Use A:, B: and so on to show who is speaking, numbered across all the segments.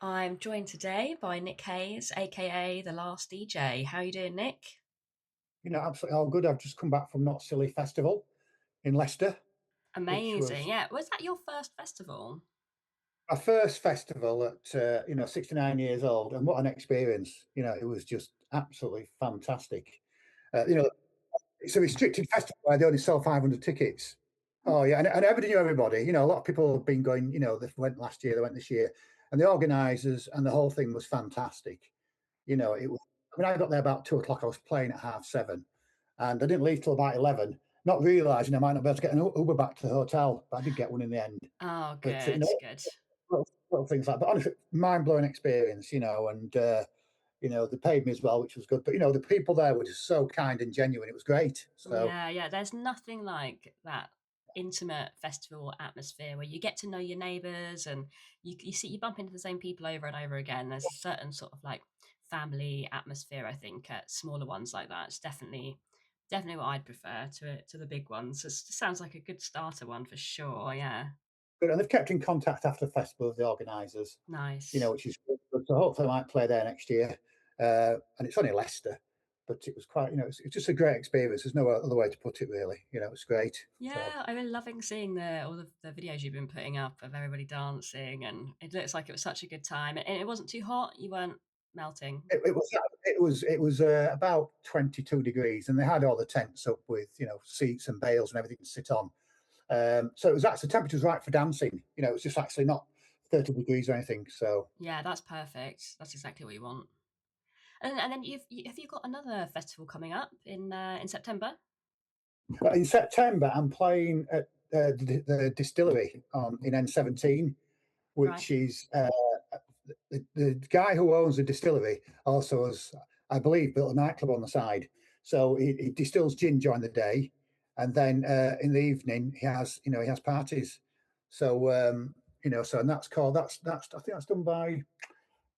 A: I'm joined today by Nick Hayes, aka The Last DJ. How you doing, Nick?
B: Absolutely all good. I've just come back from Not Silly Festival in Leicester, which
A: Amazing.
B: was
A: Yeah, was that your first festival?
B: my first festival at 69 years old, and what an experience! It was just absolutely fantastic. Uh, you know, it's a restricted festival where they only sell 500 tickets. Oh yeah, and everybody knew everybody. A lot of people have been going. They went last year, they went this year, and the organisers and the whole thing was fantastic. It was. I mean, I got there about 2 o'clock. I was playing at half 7, and I didn't leave till about 11. Not realising I might not be able to get an Uber back to the hotel, but I did get one in the end.
A: Oh,
B: But
A: good, good.
B: little things like that. But honestly, mind blowing experience. And they paid me as well, which was good. But the people there were just so kind and genuine. It was great. So
A: Yeah, yeah. There's nothing like that intimate festival atmosphere where you get to know your neighbours and you bump into the same people over and over again. There's a certain sort of like family atmosphere, I think, at smaller ones like that. It's definitely what I'd prefer to the big ones. It sounds like a good starter one for sure. Yeah,
B: good, and they've kept in contact after the festival with the organisers.
A: nice.
B: Which is good. So hopefully I might play there next year. And it's only Leicester, but it was quite, it's just a great experience. There's no other way to put it, really. It's great. So
A: Yeah, I've been loving seeing all the videos you've been putting up of everybody dancing, and it looks like it was such a good time. And it wasn't too hot; you weren't melting.
B: it was about 22 degrees, and they had all the tents up with seats and bales and everything to sit on. So it was actually the temperature was right for dancing. It was just actually not 30 degrees or anything. So
A: Yeah, that's perfect. That's exactly what you want. And then have you got another festival coming up in September?
B: but in September, I'm playing at the distillery in N17,
A: Right.
B: which is the guy who owns the distillery also has, I believe, built a nightclub on the side. So he distills gin during the day, and then in the evening he has parties. So and that's called that's I think that's done by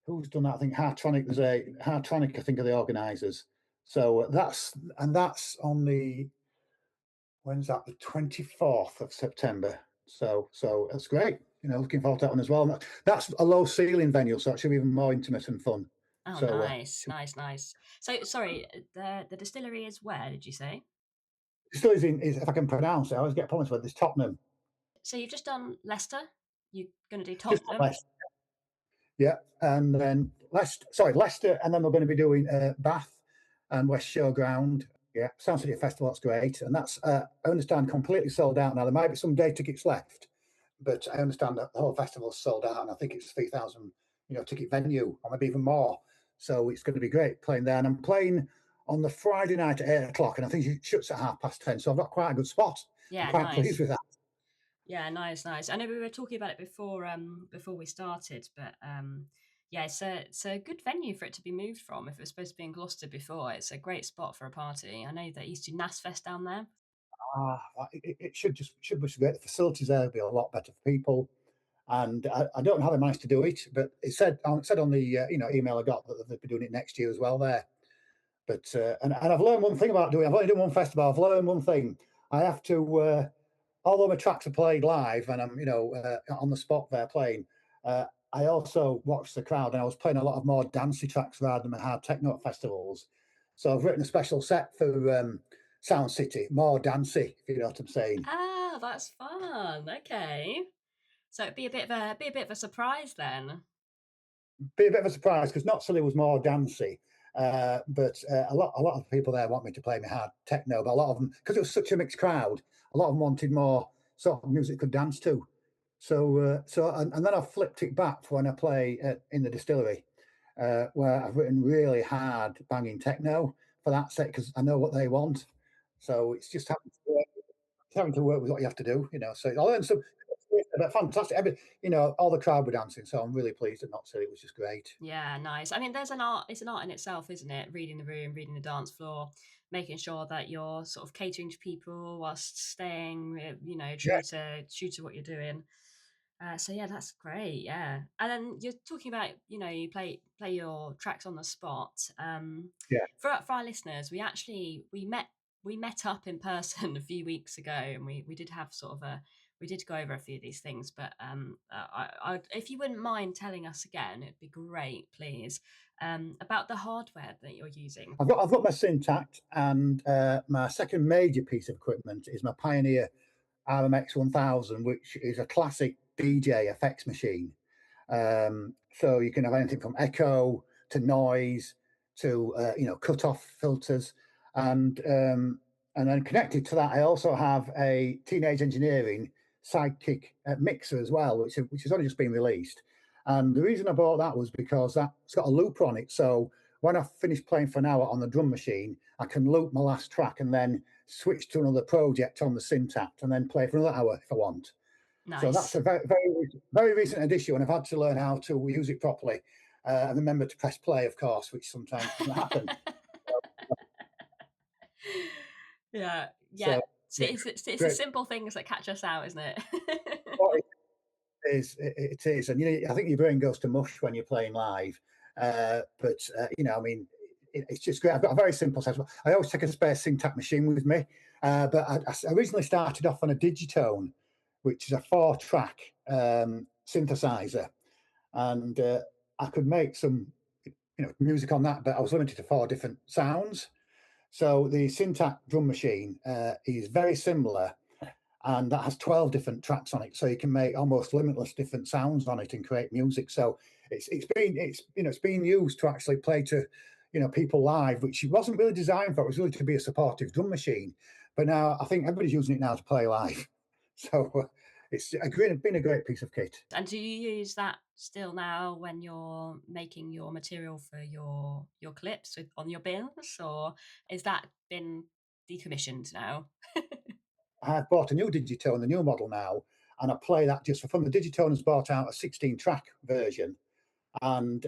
B: who's done that? I think Hartronic. There's a Hartronic. I think are the organisers. So that's on the when's that? The 24th of September. So that's great. Looking forward to that one as well. That's a low ceiling venue, so it should be even more intimate and fun.
A: Oh,
B: So
A: nice, nice, nice. So sorry, the distillery is where did you say?
B: still is if I can pronounce it, I always get problems with this Tottenham.
A: So you've just done Leicester. You're going to do
B: Just
A: Tottenham.
B: Leicester, yeah, and then Leicester, and then we're going to be doing Bath and West Showground. Yeah, Sound City Festival. That's great, and that's I understand completely sold out now. There might be some day tickets left, but I understand that the whole festival's sold out, and I think it's 3,000, ticket venue, or maybe even more. So it's going to be great playing there, and I'm playing on the Friday night at 8 o'clock, and I think it shuts at 10:30. So I've got quite a good spot. I'm
A: Yeah,
B: quite pleased
A: nice.
B: with that.
A: Yeah, nice, nice. I know we were talking about it before we started, but yeah, it's a good venue for it to be moved from. If it was supposed to be in Gloucester before, it's a great spot for a party. I know they used to do NASFest down there.
B: It should be great. The facilities there will be a lot better for people, and I don't know how they managed to do it, but it said on the email I got that they'll be doing it next year as well there. But and I've learned one thing about doing. I've only done one festival. I've learned one thing. I have to, although my tracks are played live and I'm on the spot there playing. I also watch the crowd, and I was playing a lot of more dancey tracks rather than my hard techno festivals. So I've written a special set for Sound City, more dancey, if you know what I'm saying.
A: Ah, that's fun. Okay, so it'd be a bit of a surprise then.
B: Be a bit of a surprise because Not Silly was more dancey. But a lot of people there want me to play me hard techno, but a lot of them, because it was such a mixed crowd, a lot of them wanted more sort of music could dance to. And then I flipped it back for when I play in the distillery, where I've written really hard banging techno for that set because I know what they want. So it's just having to work with what you have to do. So I learned some. But fantastic. All the crowd were dancing, so I'm really pleased at Not Silly. It was just great.
A: Yeah, nice. I mean, there's an art. It's an art in itself, isn't it? Reading the room, reading the dance floor, making sure that you're sort of catering to people whilst staying,
B: Yeah,
A: true to what you're doing. So yeah, that's great. Yeah, and then you're talking about, you play your tracks on the spot.
B: yeah.
A: For our listeners, we met up in person a few weeks ago, and we did have sort of we did go over a few of these things, but if you wouldn't mind telling us again, it'd be great, please, about the hardware that you're using.
B: I've got my Syntact, and my second major piece of equipment is my Pioneer RMX 1000, which is a classic DJ effects machine. So you can have anything from echo to noise to cut off filters, and then connected to that, I also have a Teenage Engineering Sidekick mixer as well, which has only just been released. And the reason I bought that was because that's got a looper on it. So when I finish playing for an hour on the drum machine, I can loop my last track and then switch to another project on the Syntact and then play for another hour if I want. So that's
A: Nice.
B: a very recent addition, and I've had to learn how to use it properly and remember to press play, of course, which sometimes doesn't happen.
A: Yeah, yeah.
B: So
A: So
B: yeah,
A: it's the
B: great.
A: simple things that catch us out, isn't it?
B: What it is, and I think your brain goes to mush when you're playing live. I mean, it's just great. I've got a very simple setup. I always take a spare Syntac machine with me, but I originally started off on a Digitone, which is a 4-track synthesizer, and I could make some music on that, but I was limited to 4 different sounds. So the Syntac drum machine is very similar, and that has 12 different tracks on it. So you can make almost limitless different sounds on it and create music. So it's being used to actually play to people live, which it wasn't really designed for. It was really to be a supportive drum machine. But now I think everybody's using it now to play live. So been a great piece of kit.
A: And do you use that still now when you're making your material for your clips on your bins, or is that been decommissioned now?
B: I've bought a new Digitone, the new model now, and I play that just for fun. The Digitone has bought out a 16-track version, and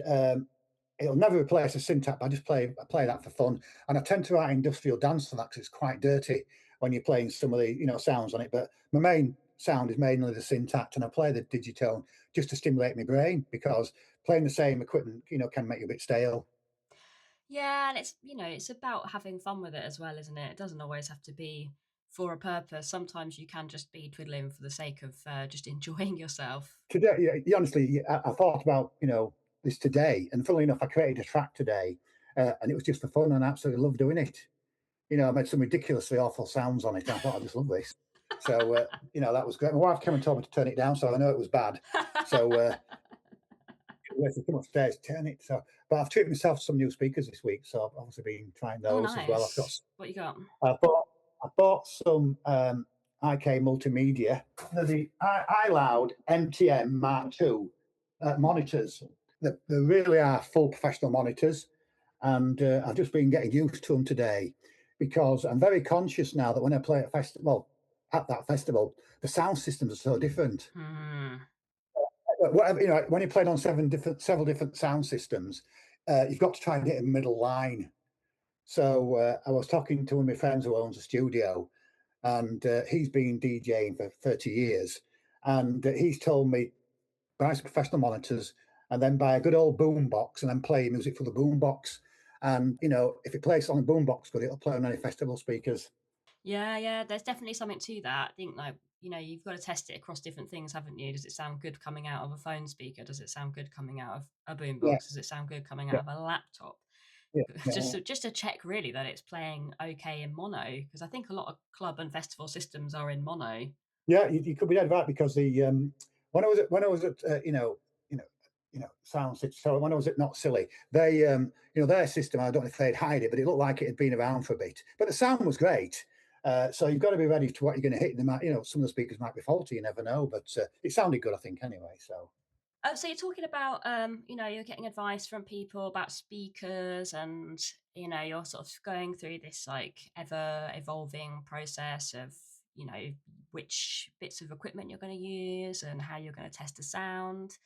B: it'll never replace a Syntac. I play that for fun, and I tend to write industrial dance on that because it's quite dirty when you're playing some of the sounds on it. But my main sound is mainly the Syntac, and I play the Digitone just to stimulate my brain because playing the same equipment can make you a bit stale.
A: Yeah, and it's about having fun with it as well, isn't it? It doesn't always have to be for a purpose. Sometimes you can just be twiddling for the sake of just enjoying yourself.
B: Today, honestly, I thought about this today, and funnily enough, I created a track today, and it was just for fun, and I absolutely love doing it. I made some ridiculously awful sounds on it. I thought I just love this. So that was great. My wife came and told me to turn it down, so I know it was bad. So if you come upstairs, turn it. So, but I've treated myself to some new speakers this week, so I've obviously been trying
A: Oh,
B: those as well.
A: nice. What you got?
B: I bought some IK Multimedia. They're the iLoud MTM Mark II monitors. They really are full professional monitors, and I've just been getting used to them today because I'm very conscious now that when I play at that festival, the sound systems are so different.
A: Hmm.
B: Whatever when you played on several different sound systems, you've got to try and get a middle line. So I was talking to one of my friends who owns a studio, and he's been DJing for 30 years, and he's told me buy some professional monitors and then buy a good old boom box and then play music for the boom box. And if it plays on a boom box good, it'll play on any festival speakers.
A: Yeah, yeah. There's definitely something to that. I think you've got to test it across different things, haven't you? Does it sound good coming out of a phone speaker? Does it sound good coming out of a
B: Yeah,
A: boombox? Does it sound good coming
B: yeah,
A: out of a laptop?
B: yeah,
A: just
B: yeah.
A: to, just to check really that it's playing okay in mono, because I think a lot of club and festival systems are in mono.
B: Yeah, you could be dead right because the when I was at Sound City. So when I was at Not Silly, they their system. I don't know if they'd hide it, but it looked like it had been around for a bit. But the sound was great. So you've got to be ready to what you're going to hit. Them at, some of the speakers might be faulty. You never know, but it sounded good, I think, anyway. So
A: So you're talking about, you're getting advice from people about speakers, and you're sort of going through this like ever evolving process of which bits of equipment you're going to use and how you're going to test the sound.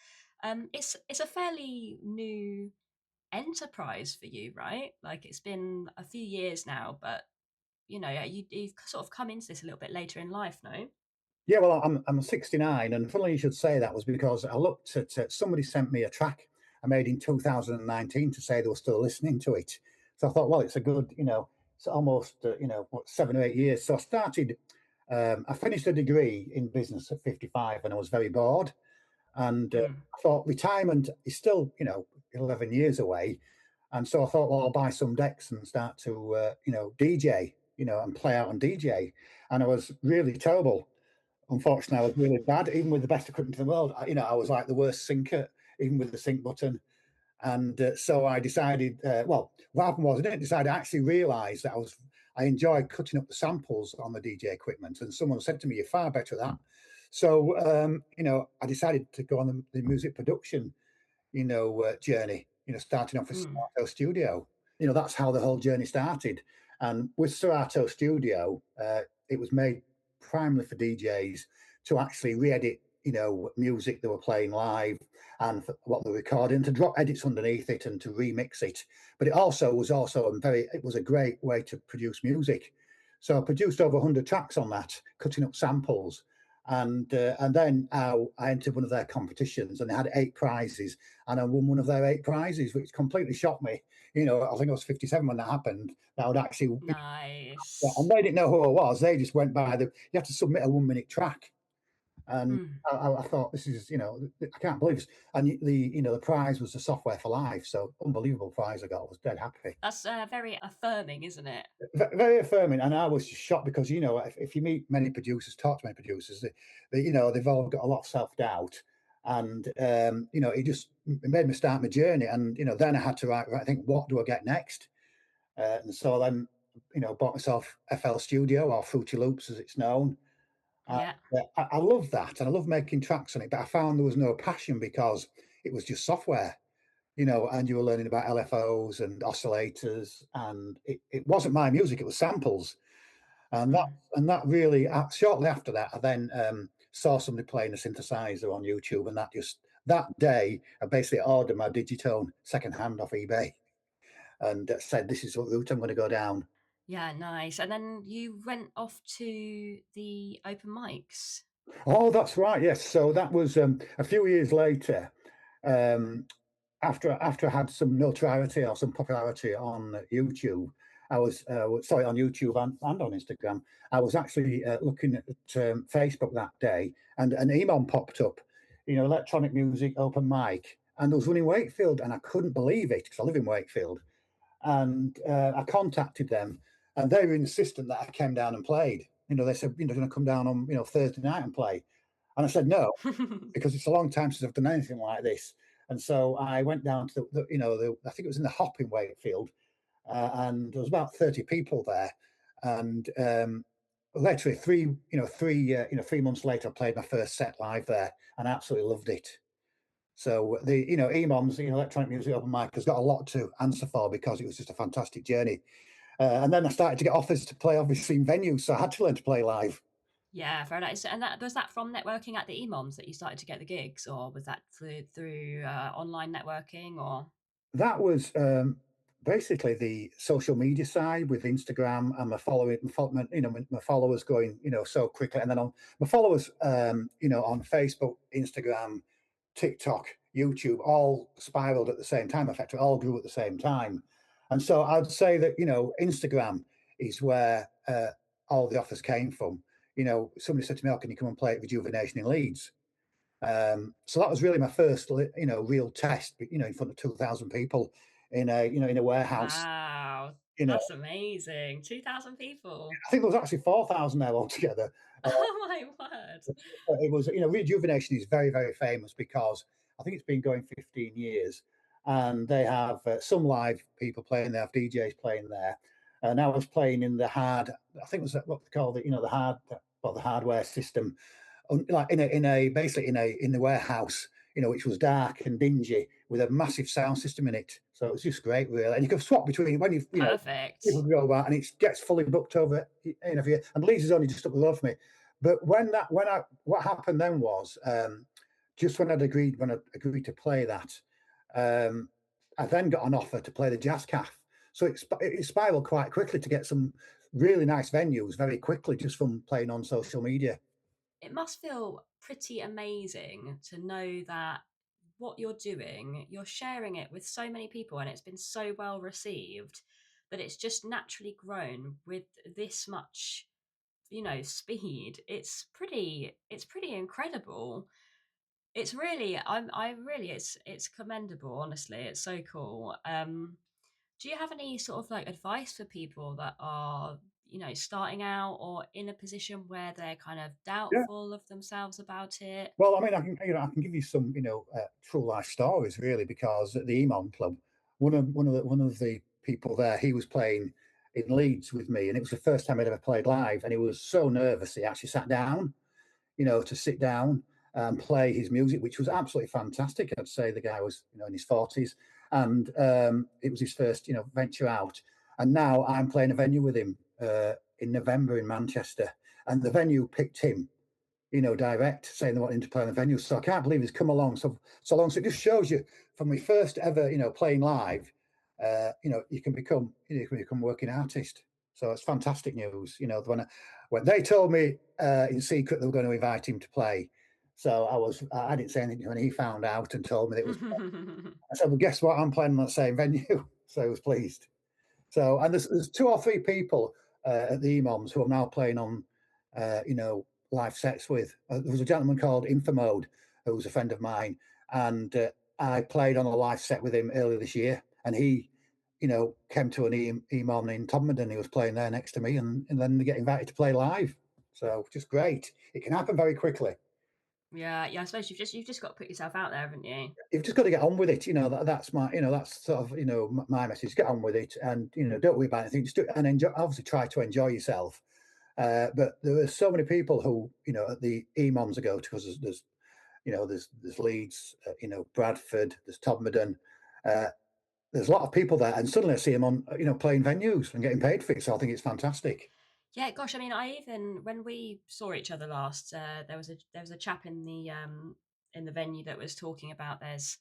A: It's a fairly new enterprise for you, right? Like it's been a few years now, but you've sort of come into this a little bit later in life, no?
B: yeah, well, I'm 69, and funnily you should say that was because I looked at somebody sent me a track I made in 2019 to say they were still listening to it. So I thought, well, it's a good, it's almost 7 or 8 years. So I started I finished a degree in business at 55 and I was very bored. And
A: Mm,
B: I thought retirement is still, 11 years away. And so I thought, well, I'll buy some decks and start to, DJ, and play out on DJ. And I was really terrible. Unfortunately, I was really bad, even with the best equipment in the world. I was like the worst syncer, even with the sync button. And so I decided, well, what happened was I didn't decide, I actually realized that I enjoyed cutting up the samples on the DJ equipment. And someone said to me, you're far better at that. So, I decided to go on the music production, journey, starting off with
A: mm.
B: Serato Studio. That's how the whole journey started. And with Serato Studio, it was made primarily for DJs to actually re-edit, music they were playing live and what they're recording, to drop edits underneath it and to remix it. But it was a great way to produce music. So I produced over 100 tracks on that, cutting up samples. And then I entered one of their competitions, and they had 8 prizes, and I won one of their 8 prizes, which completely shocked me. I think I was 57 when that happened. That would actually, and
A: Nice.
B: they didn't know who I was. They just went by you have to submit a 1 minute track. And
A: Mm.
B: I thought, this is, I can't believe this. And the prize was the software for life. So unbelievable prize I got. I was dead happy.
A: That's very affirming, isn't it?
B: Very affirming, and I was just shocked because if you meet many producers, talk to many producers, they've all got a lot of self doubt, and it made me start my journey, and then I had to right, think, what do I get next? And so then bought myself FL Studio, or Fruity Loops as it's known. And,
A: Yeah.
B: I love that, and I love making tracks on it, but I found there was no passion because it was just software. And you were learning about LFOs and oscillators, and it wasn't my music; it was samples. And that
A: Mm.
B: and that really shortly after that, I then saw somebody playing a synthesizer on YouTube, and that day, I basically ordered my Digitone second hand off eBay and said, "This is the route I'm going to go down."
A: Yeah, nice. And then you went off to the open mics.
B: Oh, that's right. Yes. So that was a few years later. Um, after I had some notoriety or some popularity on YouTube, I was sorry, on YouTube and on Instagram. I was actually looking at Facebook that day, and an email popped up, electronic music open mic, and there was one in Wakefield, and I couldn't believe it because I live in Wakefield, and I contacted them, and they were insistent that I came down and played. They said, going to come down on Thursday night and play, and I said no, because it's a long time since I've done anything like this. And so I went down to I think it was in the Hop in Wakefield, and there was about 30 people there. And literally 3 months later, I played my first set live there, and I absolutely loved it. So EMOM's, electronic music open mic, has got a lot to answer for because it was just a fantastic journey. And then I started to get offers to play, obviously, in venues, so I had to learn to play live.
A: Yeah, very nice. And that was that from networking at the EMOMs that you started to get the gigs, or was that through online networking, or?
B: That was basically the social media side with Instagram and my following, my followers going, so quickly. And then on my followers, on Facebook, Instagram, TikTok, YouTube, all spiraled at the same time. Effectively, all grew at the same time. And so I'd say that, Instagram is where all the offers came from. Somebody said to me, "Oh, can you come and play at Rejuvenation in Leeds?" So that was really my first, real test, in front of 2,000 people in a warehouse.
A: Wow,
B: You know,
A: that's amazing. 2,000 people.
B: I think there was actually 4,000 there altogether.
A: Oh my word.
B: It was, Rejuvenation is very, very famous because I think it's been going 15 years, and they have some live people playing. They have DJs playing there, and I was playing in the hard. I think it was what they call the hard, well, the hardware system, like in a basically in the warehouse, which was dark and dingy with a massive sound system in it. So it was just great, really. And you can swap between when people
A: Perfect.
B: go about, and it gets fully booked over. And Leeds is only just up the road for me. But what happened then was, just when I agreed to play that, um, I then got an offer to play the Jazz Cafe. So it spiraled quite quickly to get some really nice venues very quickly just from playing on social media.
A: It must feel pretty amazing to know that what you're doing, you're sharing it with so many people and it's been so well received that it's just naturally grown with this much speed, it's pretty incredible. It's really I really it's commendable, honestly. It's so cool. Do you have any sort of like advice for people that are, starting out or in a position where they're kind of
B: Yeah.
A: doubtful of themselves about it?
B: Well, I mean, I can give you some, true life stories really, because at the Emon Club, one of the people there, he was playing in Leeds with me, and it was the first time I'd ever played live, and he was so nervous he actually sat down, to sit down and play his music, which was absolutely fantastic. I'd say the guy was, in his 40s, and it was his first, venture out. And now I'm playing a venue with him in November in Manchester, and the venue picked him, direct, saying they want him to play on the venue. So I can't believe he's come along so long. So it just shows you from my first ever, playing live, you can become a working artist. So it's fantastic news. When they told me in secret they were going to invite him to play, so I didn't say anything when he found out and told me that it was. I said, well, guess what? I'm playing on the same venue, so I was pleased. So, and there's two or three people at the EMOMs who I'm now playing on, uh, you know, live sets with. There was a gentleman called Infomode who was a friend of mine, and I played on a live set with him earlier this year, and he, came to an EMOM in Todmorden. He was playing there next to me, and then they get invited to play live. So just great. It can happen very quickly.
A: Yeah, yeah. I suppose you've just got to put yourself out there, haven't you?
B: You've just got to get on with it. That's my, that's sort of, my message. Get on with it, and don't worry about anything. Just do it and enjoy. Obviously, try to enjoy yourself. But there are so many people who, at the EMOMs I go to, because there's Leeds, Bradford, there's Todmorden. Uh, there's a lot of people there, and suddenly I see them on, playing venues and getting paid for it. So I think it's fantastic.
A: Yeah, gosh, I mean, I even when we saw each other last, there was a chap in the venue that was talking about there's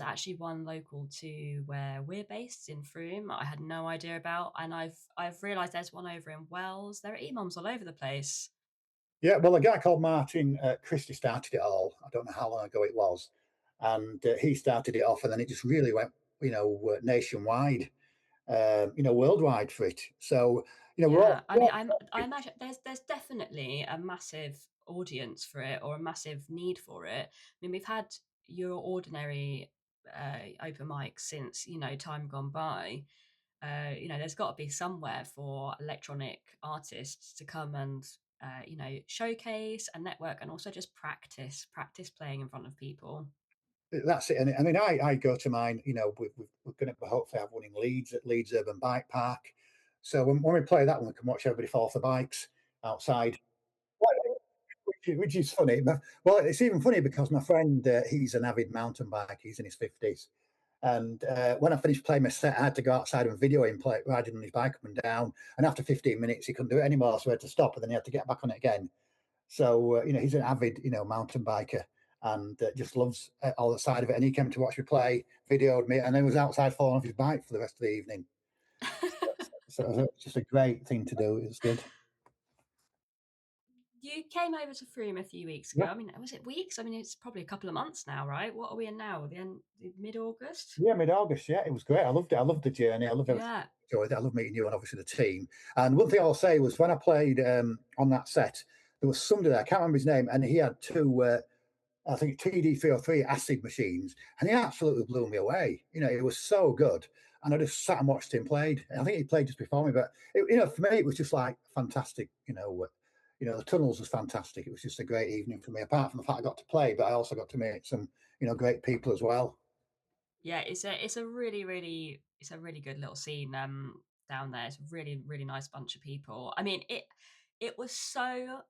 A: actually one local to where we're based in Frome I had no idea about, and I've realised there's one over in Wells. There are EMOMs all over the place.
B: Yeah, well, a guy called Martin Christie started it all. I don't know how long ago it was, and he started it off, and then it just really went, nationwide, worldwide for it. So,
A: Yeah, I
B: we're
A: mean,
B: all
A: I imagine there's definitely a massive audience for it or a massive need for it. I mean, we've had your ordinary open mics since time gone by. There's got to be somewhere for electronic artists to come and showcase and network and also just practice playing in front of people.
B: That's it. And I mean, I go to mine. We're going to hopefully have one in Leeds at Leeds Urban Bike Park. So when we play that one, we can watch everybody fall off the bikes outside, which is funny. Well, it's even funny because my friend, he's an avid mountain biker. He's in his 50s. And when I finished playing my set, I had to go outside and video him riding on his bike up and down. And after 15 minutes, he couldn't do it anymore. So we had to stop, and then he had to get back on it again. So, he's an avid, mountain biker, and just loves all the side of it. And he came to watch me play, videoed me, and then was outside falling off his bike for the rest of the evening. So it was just a great thing to do. It was good.
A: You came over to Frome a few weeks ago.
B: Yeah.
A: I mean, was it weeks? I mean, it's probably a couple of months now, right? What are we in now? The end, mid August?
B: Yeah, mid-August. Yeah, it was great. I loved it. I loved the journey. I loved everything.
A: Yeah.
B: I enjoyed it. I love meeting you and obviously the team. And one thing I'll say was when I played on that set, there was somebody there. I can't remember his name, and he had two. I think TD303 acid machines, and he absolutely blew me away. It was so good, and I just sat and watched him played. I think he played just before me, but for me, it was just like fantastic. The tunnels was fantastic. It was just a great evening for me. Apart from the fact I got to play, but I also got to meet some, great people as well.
A: Yeah, it's a really good little scene down there. It's a really really nice bunch of people. I mean, it was so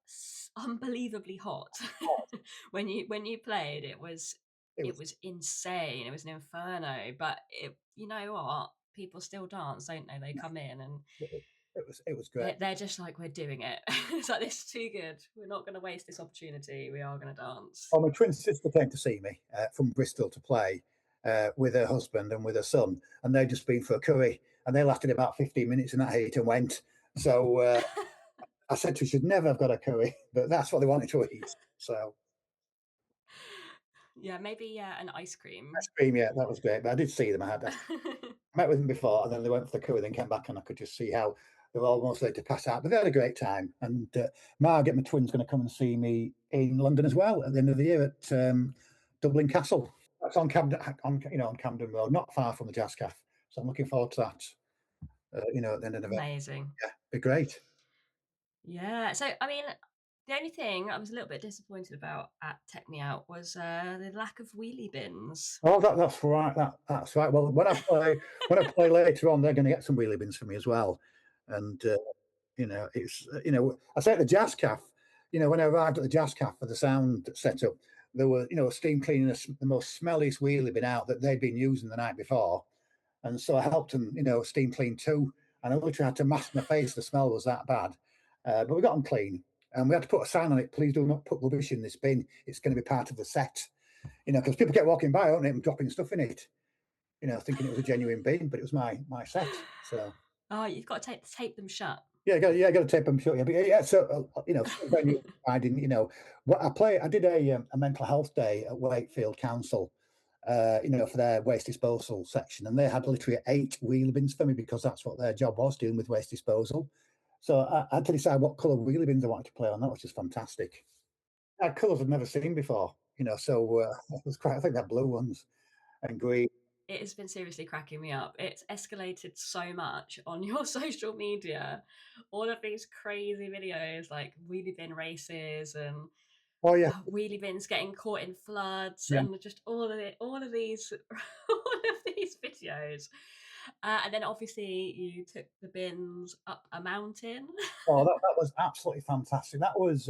A: unbelievably hot when you played. It was
B: It
A: it
B: was,
A: was insane. It was an inferno, but you know what? People still dance, don't they? They come in and
B: it was great.
A: they're just like, we're doing it. It's like, this is too good. We're not going to waste this opportunity. We are going to dance.
B: Oh, my twin sister came to see me from Bristol to play with her husband and with her son, and they'd just been for a curry, and they lasted about 15 minutes in that heat and went. So I said to her, she'd never have got a curry, but that's what they wanted to eat. So
A: Yeah, maybe an ice cream.
B: ice cream, yeah, that was great. But I did see them. I met with them before, and then they went for the curry, then came back, and I could just see how they were almost ready to pass out, but they had a great time. And Margaret, my twin's going to come and see me in London as well at the end of the year at Dublin Castle. That's on Camden, on Camden Road, not far from the Jazz Cafe. So I'm looking forward to that. At the end of November.
A: Amazing.
B: Yeah, be great.
A: Yeah. So, I mean, the only thing I was a little bit disappointed about at Take Me Out was the lack of wheelie bins.
B: Oh, that's right. That's right. Well, when I play later on, they're going to get some wheelie bins for me as well. And it's I say at the Jazz Cafe. When I arrived at the Jazz Cafe for the sound setup, there were steam cleaning the most smelliest wheelie bin out that they'd been using the night before, and so I helped them steam clean too. And I literally had to mask my face. The smell was that bad, but we got them clean, and we had to put a sign on it. Please do not put rubbish in this bin. It's going to be part of the set. Because people kept walking by, don't they, and dropping stuff in it, thinking it was a genuine bin, but it was my set. So
A: Oh, you've got to tape them shut.
B: yeah, got to tape them shut. Yeah, but yeah. So venue, I didn't. What I did a mental health day at Wakefield Council. For their waste disposal section, and they had literally 8 wheelie bins for me because that's what their job was, dealing with waste disposal. So I had to decide what colour wheelie bins I wanted to play on. That was just fantastic. Colours I've never seen before. So it was quite. I think they're blue ones and green.
A: It has been seriously cracking me up. It's escalated so much on your social media. All of these crazy videos like wheelie bin races and
B: Oh yeah,
A: wheelie bins getting caught in floods
B: yeah.
A: and just all of these all of these videos. And then obviously you took the bins up a mountain.
B: Oh, that was absolutely fantastic. That was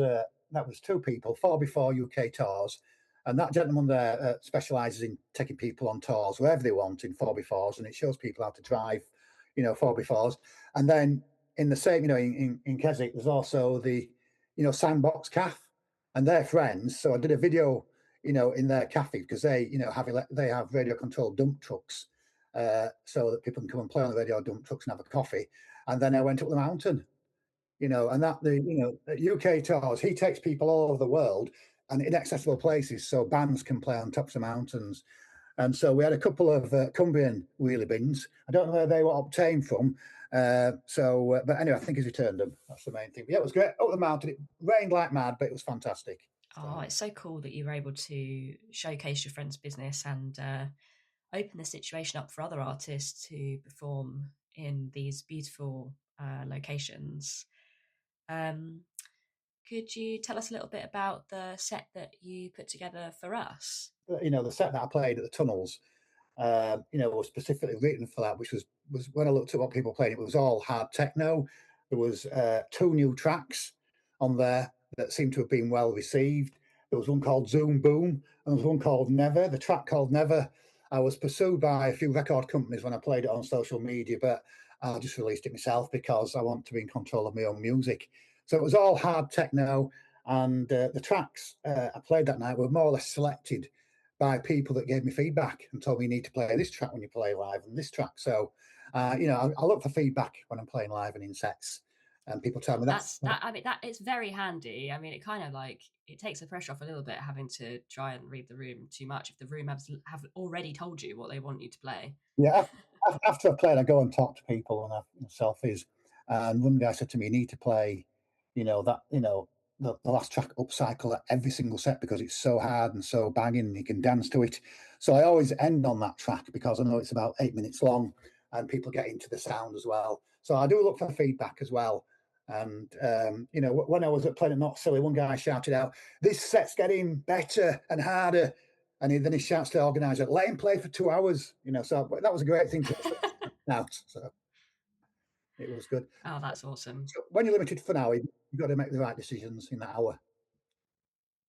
B: 2 people, 4x4 UK tours, and that gentleman there specialises in taking people on tours wherever they want in 4x4s, and it shows people how to drive, 4x4s. And then in the same, in Keswick, there's also the, Sandbox Cafe, and they're friends. So I did a video, in their cafe because they, they have radio controlled dump trucks, so that people can come and play on the radio dump trucks and have a coffee. And then I went up the mountain, and that the UK tours, he takes people all over the world and inaccessible places so bands can play on tops of mountains. And so we had a couple of Cumbrian wheelie bins. I don't know where they were obtained from. But anyway, I think he's returned them. That's the main thing. But yeah, it was great. Up the mountain, it rained like mad, but it was fantastic.
A: Oh, it's so cool that you were able to showcase your friend's business and open the situation up for other artists to perform in these beautiful locations. Um, could you tell us a little bit about the set that you put together for us?
B: The set that I played at the tunnels, was specifically written for that, which was when I looked at what people played, it was all hard techno. There was 2 new tracks on there that seemed to have been well received. There was one called Zoom Boom, and there was one called Never. The track called Never, I was pursued by a few record companies when I played it on social media, but I just released it myself because I want to be in control of my own music. So it was all hard techno, and the tracks I played that night were more or less selected by people that gave me feedback and told me you need to play this track when you play live and this track. So, I look for feedback when I'm playing live and in sets, and people tell me
A: That's that. I mean, that it's very handy. I mean, it kind of like it takes the pressure off a little bit having to try and read the room too much if the room have already told you what they want you to play.
B: Yeah. After I played, I go and talk to people and have selfies. And one guy said to me, "You need to play, the last track upcycle at every single set because it's so hard and so banging and you can dance to it." So I always end on that track because I know it's about 8 minutes long and people get into the sound as well. So I do look for feedback as well. And when I was at Planet Not Silly, one guy shouted out, "This set's getting better and harder." And then he shouts to the organizer, "Let him play for 2 hours." So that was a great thing to out. So it was good.
A: Oh, that's awesome.
B: So when you're limited for an hour, you've got to make the right decisions in that hour.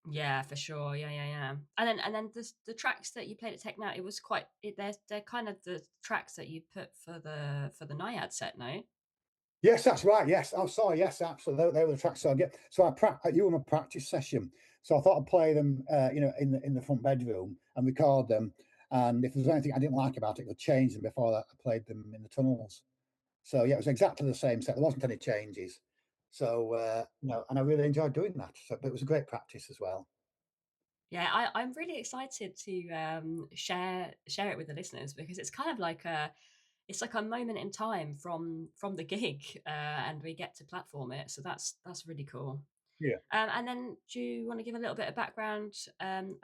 A: Yeah, for sure. Yeah, yeah, yeah. And then the tracks that you played at Tech Now, it was quite. They're kind of the tracks that you put for the Naiad set, no?
B: Yes, that's right. Yes. Oh, sorry. Yes, absolutely. They were the tracks. So I get. So you were my practice session. So I thought I'd play them, in the front bedroom and record them. And if there was anything I didn't like about it, I could change them before that I played them in the tunnels. So yeah, it was exactly the same set. There wasn't any changes. So and I really enjoyed doing that. So, but it was a great practice as well.
A: Yeah, I'm really excited to share it with the listeners because it's kind of like it's like a moment in time from the gig, and we get to platform it. So that's really cool.
B: Yeah.
A: And then, do you want to give a little bit of background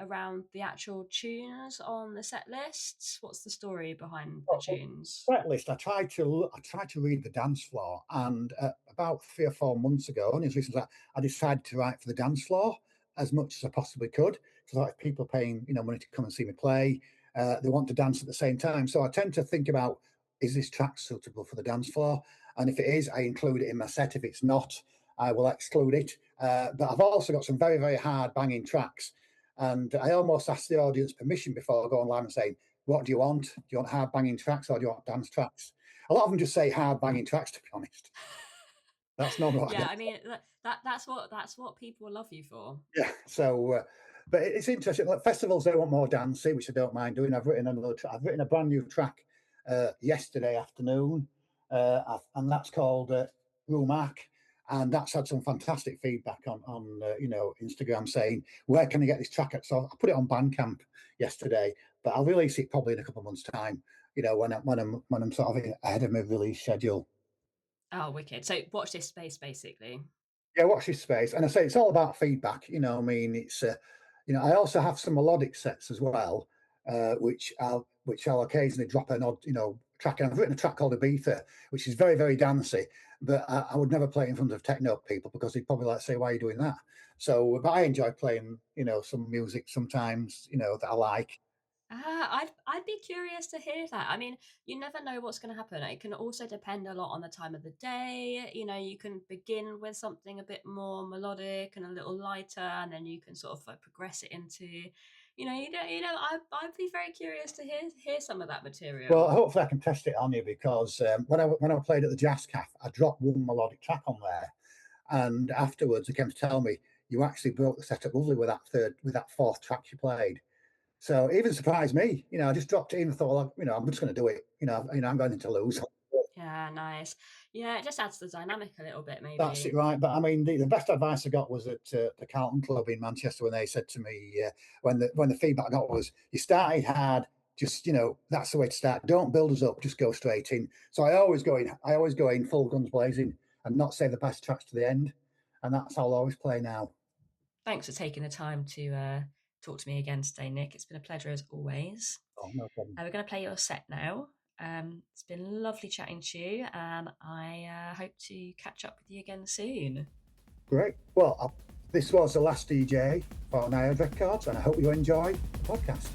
A: around the actual tunes on the set lists? What's the story behind the
B: Well,
A: tunes?
B: Tracklist, I tried to read the dance floor, and about 3 or 4 months ago, only as recently as that, I decided to write for the dance floor as much as I possibly could. So like if people are paying, money to come and see me play, they want to dance at the same time. So I tend to think about, is this track suitable for the dance floor? And if it is, I include it in my set. If it's not, I will exclude it. But I've also got some very, very hard banging tracks. And I almost ask the audience permission before I go online and say, what do you want? Do you want hard banging tracks or do you want dance tracks? A lot of them just say hard banging tracks, to be honest. That's not what I
A: Yeah,
B: get.
A: I mean that's what people love you for.
B: Yeah. So, but it's interesting. Like festivals, they want more dancey, which I don't mind doing. I've written a brand new track yesterday afternoon, and that's called Rumark. And that's had some fantastic feedback on Instagram saying, where can I get this track at? So I put it on Bandcamp yesterday, but I'll release it probably in a couple of months' time. When I'm sort of ahead of my release schedule.
A: Oh, wicked! So watch this space, basically.
B: Yeah, watch this space. And I say it's all about feedback. I mean, I also have some melodic sets as well, which I'll occasionally drop an odd, track. And I've written a track called Ibiza, which is very, very dancey, but I would never play it in front of techno people because they'd probably like say, why are you doing that? So, but I enjoy playing, some music sometimes, that I like.
A: I'd be curious to hear that. I mean, you never know what's going to happen. It can also depend a lot on the time of the day. You can begin with something a bit more melodic and a little lighter, and then you can sort of like progress it into, I'd be very curious to hear some of that
B: Well,
A: material.
B: hopefully I can test it on you because when I played at the Jazz Cafe, I dropped one melodic track on there. And afterwards, they came to tell me you actually broke the setup lovely with that fourth track you played. So it even surprised me. I just dropped it in and thought, well, I'm just going to do it. I'm going to lose.
A: Yeah, nice. Yeah, it just adds the dynamic a little bit,
B: That's it,
A: maybe.
B: right? But I mean, the best advice I got was at the Carlton Club in Manchester when they said to me when the feedback I got was, you started hard. Just that's the way to start. Don't build us up. Just go straight in. So I always go in full guns blazing and not save the best tracks to the end. And that's how I'll always play now.
A: Thanks for taking the time to talk to me again today, Nick. It's been a pleasure as always.
B: Oh, no problem.
A: We're going to play your set now. It's been lovely chatting to you, and I hope to catch up with you again soon.
B: Great. Well, this was the last DJ for Naiad Records, and I hope you enjoy the podcast.